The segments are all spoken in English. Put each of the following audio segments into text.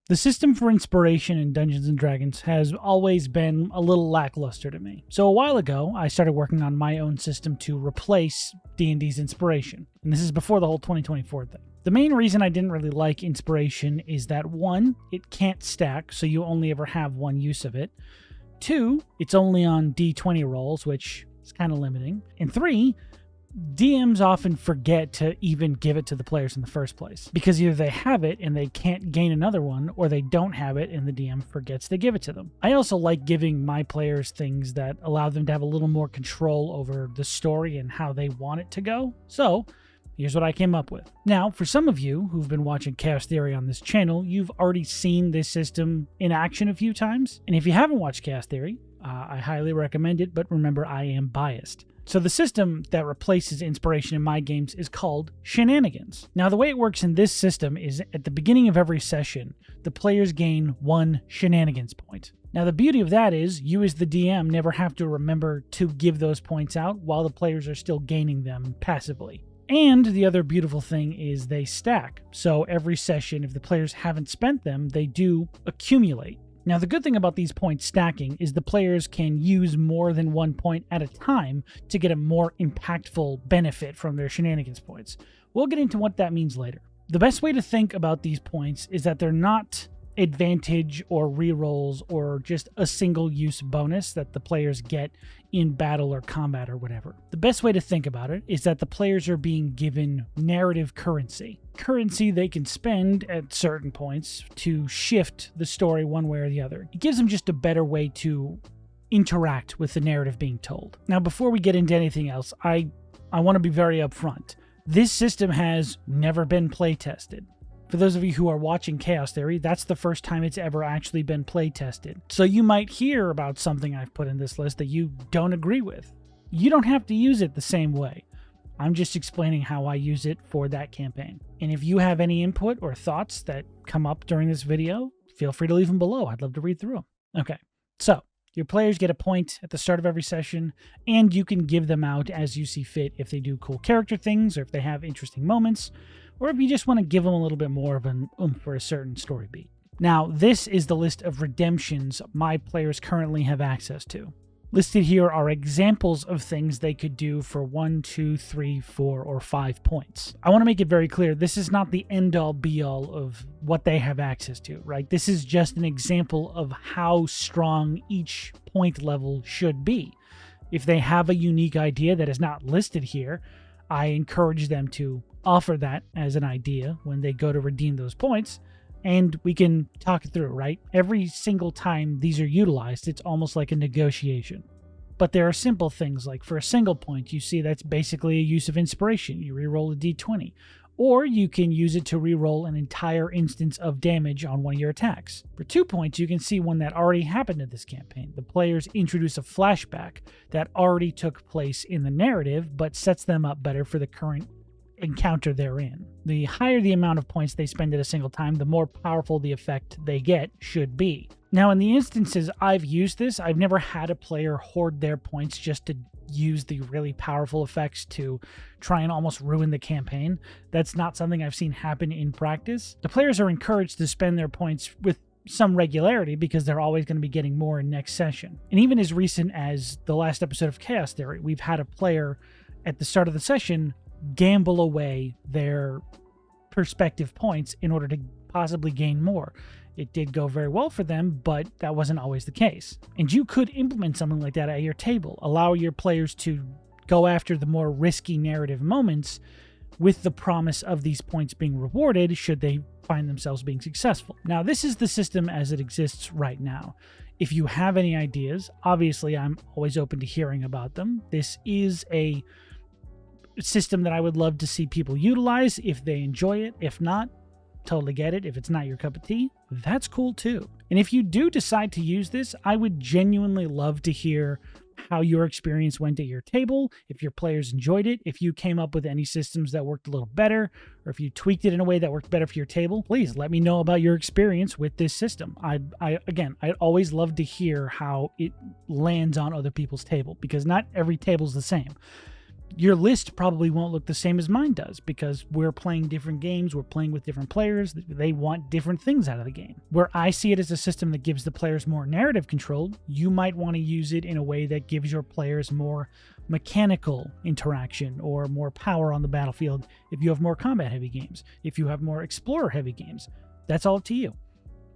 The system for inspiration in Dungeons & Dragons has always been a little lackluster to me. So a while ago, I started working on my own system to replace D&D's inspiration. And this is before the whole 2024 thing. The main reason I didn't really like inspiration is that 1, it can't stack, so you only ever have one use of it. 2, it's only on D20 rolls, which is kind of limiting. And 3, DMs often forget to even give it to the players in the first place, because either they have it and they can't gain another one, or they don't have it and the DM forgets to give it to them. I also like giving my players things that allow them to have a little more control over the story and how they want it to go. So here's what I came up with. Now, for some of you who've been watching Chaos Theory on this channel, you've already seen this system in action a few times. And if you haven't watched Chaos Theory, I highly recommend it, but remember, I am biased. So the system that replaces inspiration in my games is called Shenanigans. Now, the way it works in this system is at the beginning of every session, the players gain 1 Shenanigans point. Now, the beauty of that is you as the DM never have to remember to give those points out while the players are still gaining them passively. And the other beautiful thing is they stack. So every session, if the players haven't spent them, they do accumulate. Now, the good thing about these points stacking is the players can use more than 1 point at a time to get a more impactful benefit from their Shenanigans points. We'll get into what that means later. The best way to think about these points is that they're not advantage or rerolls or just a single use bonus that the players get in battle or combat or whatever. The best way to think about it is that the players are being given narrative currency they can spend at certain points to shift the story one way or the other. It gives them just a better way to interact with the narrative being told. Now, before we get into anything else, I want to be very upfront. This system has never been play tested. For those of you who are watching Chaos Theory, that's the first time it's ever actually been play tested. So you might hear about something I've put in this list that you don't agree with. You don't have to use it the same way. I'm just explaining how I use it for that campaign. And if you have any input or thoughts that come up during this video, feel free to leave them below. I'd love to read through them. Okay, so your players get a point at the start of every session, and you can give them out as you see fit if they do cool character things or if they have interesting moments, or if you just want to give them a little bit more of an oomph for a certain story beat. Now, this is the list of redemptions my players currently have access to. Listed here are examples of things they could do for 1, 2, 3, 4, or 5 points. I want to make it very clear, this is not the end-all be-all of what they have access to, right? This is just an example of how strong each point level should be. If they have a unique idea that is not listed here, I encourage them to offer that as an idea when they go to redeem those points, and we can talk it through, right? Every single time these are utilized, it's almost like a negotiation. But there are simple things like for a single point, you see that's basically a use of inspiration. You reroll a d20. Or you can use it to reroll an entire instance of damage on one of your attacks. For 2 points, you can see one that already happened in this campaign. The players introduce a flashback that already took place in the narrative, but sets them up better for the current encounter they're in. The higher the amount of points they spend at a single time, the more powerful the effect they get should be. Now, in the instances I've used this, I've never had a player hoard their points just to use the really powerful effects to try and almost ruin the campaign. That's not something I've seen happen in practice. The players are encouraged to spend their points with some regularity because they're always going to be getting more in next session. And even as recent as the last episode of Chaos Theory, we've had a player at the start of the session gamble away their perspective points in order to possibly gain more. It did go very well for them, but that wasn't always the case. And you could implement something like that at your table. Allow your players to go after the more risky narrative moments with the promise of these points being rewarded should they find themselves being successful. Now, this is the system as it exists right now. If you have any ideas, obviously I'm always open to hearing about them. This is a system that I would love to see people utilize if they enjoy it. If not, totally get it. If it's not your cup of tea, that's cool too. And if you do decide to use this, I would genuinely love to hear how your experience went at your table, if your players enjoyed it, if you came up with any systems that worked a little better, or if you tweaked it in a way that worked better for your table. Please let me know about your experience with this system. I'd always love to hear how it lands on other people's table, because not every table's the same. Your list probably won't look the same as mine does because we're playing different games, we're playing with different players, they want different things out of the game. Where I see it as a system that gives the players more narrative control, you might want to use it in a way that gives your players more mechanical interaction or more power on the battlefield if you have more combat-heavy games, if you have more explorer-heavy games. That's all up to you.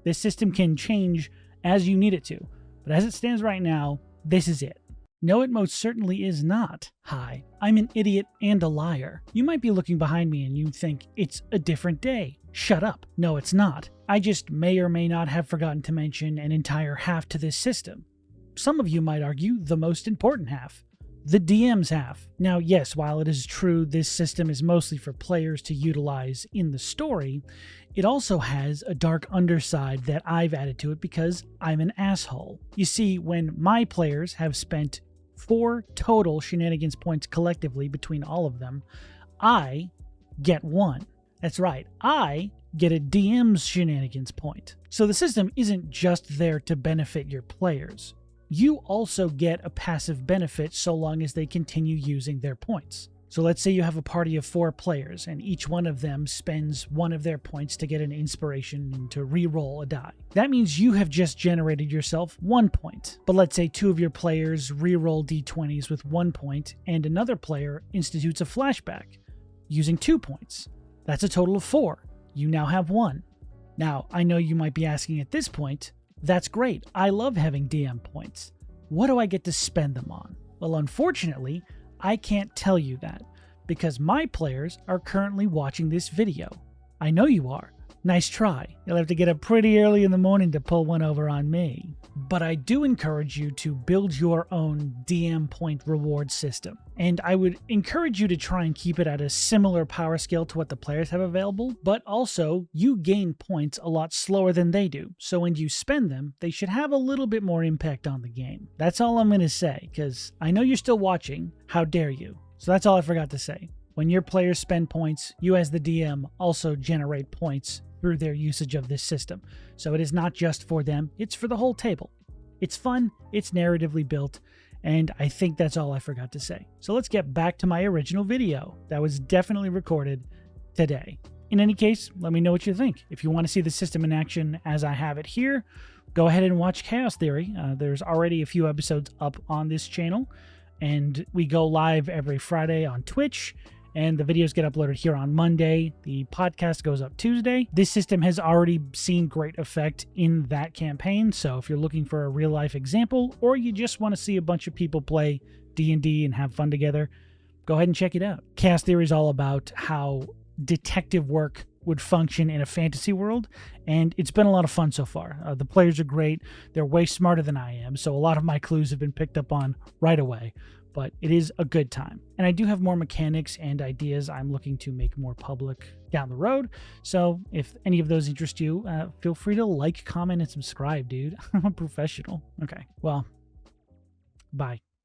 This system can change as you need it to, but as it stands right now, this is it. No, it most certainly is not. Hi, I'm an idiot and a liar. You might be looking behind me and you think it's a different day. Shut up. No, it's not. I just may or may not have forgotten to mention an entire half to this system. Some of you might argue the most important half. The DM's half. Now, yes, while it is true this system is mostly for players to utilize in the story, it also has a dark underside that I've added to it because I'm an asshole. You see, when my players have spent 4 total shenanigans points collectively between all of them, I get 1. That's right, I get a DM's shenanigans point. So the system isn't just there to benefit your players. You also get a passive benefit so long as they continue using their points. So let's say you have a party of 4 players and each one of them spends 1 of their points to get an inspiration and to re-roll a die. That means you have just generated yourself 1 point. But let's say 2 of your players re-roll d20s with 1 point and another player institutes a flashback using 2 points. That's a total of 4. You now have 1. Now, I know you might be asking at this point, that's great, I love having DM points. What do I get to spend them on? Well, unfortunately, I can't tell you that, because my players are currently watching this video. I know you are. Nice try. You'll have to get up pretty early in the morning to pull one over on me. But I do encourage you to build your own DM point reward system. And I would encourage you to try and keep it at a similar power scale to what the players have available, but also you gain points a lot slower than they do. So when you spend them, they should have a little bit more impact on the game. That's all I'm going to say, because I know you're still watching. How dare you? So that's all I forgot to say. When your players spend points, you as the DM also generate points through their usage of this system. So it is not just for them, it's for the whole table. It's fun, it's narratively built, and I think that's all I forgot to say. So let's get back to my original video that was definitely recorded today. In any case, let me know what you think. If you want to see the system in action as I have it here, go ahead and watch Chaos Theory. There's already a few episodes up on this channel, and we go live every Friday on Twitch. And the videos get uploaded here on Monday. The podcast goes up Tuesday. This system has already seen great effect in that campaign, so if you're looking for a real-life example, or you just want to see a bunch of people play D&D and have fun together, go ahead and check it out. Chaos Theory is all about how detective work would function in a fantasy world, and it's been a lot of fun so far. The players are great. They're way smarter than I am, so a lot of my clues have been picked up on right away. But it is a good time. And I do have more mechanics and ideas I'm looking to make more public down the road. So if any of those interest you, feel free to like, comment, and subscribe, dude. I'm a professional. Okay, well, bye.